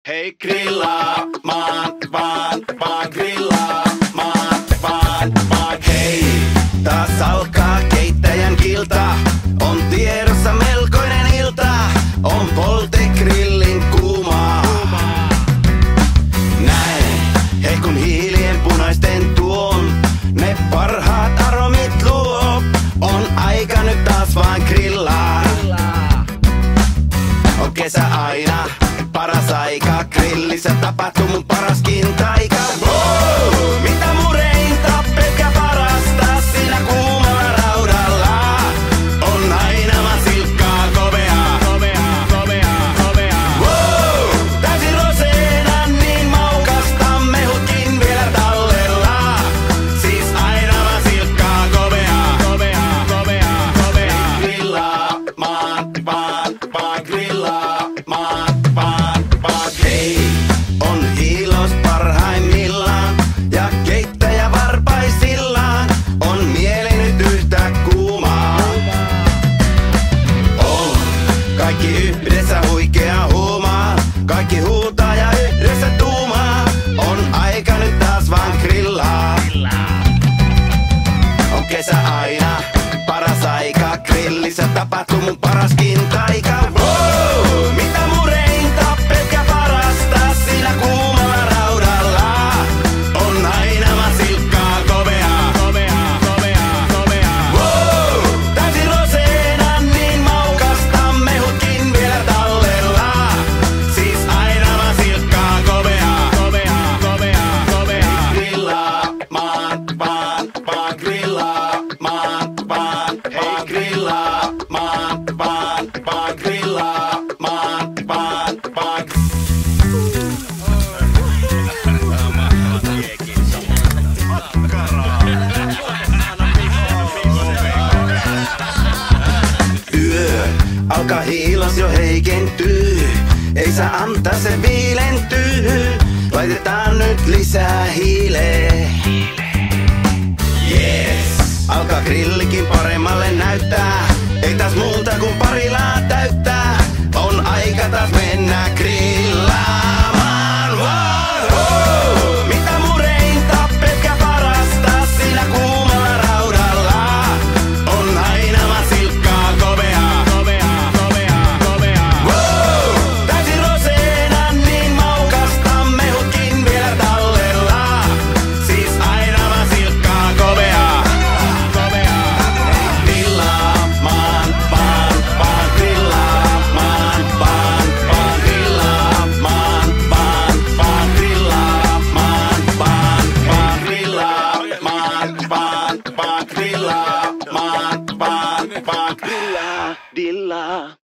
Hei grillaa, vaan grillaa, vaan hei. Taas alkaa keittäjän kilta, on tiedossa melkoinen ilta, on poltegrillin kuumaa. Näin, hei kun hiilien punaisten tuon, ne parhaat aromit luo, on aika nyt taas vaan grillaa. On kesä aina paras aika, grillissä tapahtuu mun paraskin taika. Wow! Mitä mureinta, pelkkä parasta siinä kuumalla raudalla. On aina vaan silkkaa koveaa. Wow! Täysin roseena niin maukasta, mehutkin vielä tallella. Siis aina vaan silkkaa koveaa. Grillaa, vaan grillaa, hei, on hiilos parhaimmillaan ja keittäjä varpaisillaan, on mieli nyt yhtä kuumaa. On kaikki yhdessä huikea huumaa, kaikki huutaa ja yhdessä tuumaa, on aika nyt taas vaan grillaa. On kesä aina paras aika, grillissä tapahtuu mun paraskin taika. Wow! Mitä mureinta, pelkkä parasta siinä kuumalla raudalla. On aina vaan silkkaa koveaa. Wow! Täysin roseena niin maukasta, mehutkin vielä tallella. Siis aina vaan silkkaa koveaa. Grillaa, vaan grillaa, hei grillaa, vaan grillaa, Yö alkaa hiilos jo heikentyy, ei saa antaa se viilentyy. Laitetaan nyt lisää hiileä. Yes. Alkaa grillikin paremmalle näyttää, ei taas muuta kuin parilaa täyttää. On aika taas mennä grillaamaan. Wow! Mitä mureinta, pelkkä parasta siinä kuumalla raudalla. On aina vaan silkkaa koveaa. Wow! Täysin roseena niin maukasta, mehutkin vielä tallella. Siis aina vaan silkkaa koveaa. Grillaa, dillaa.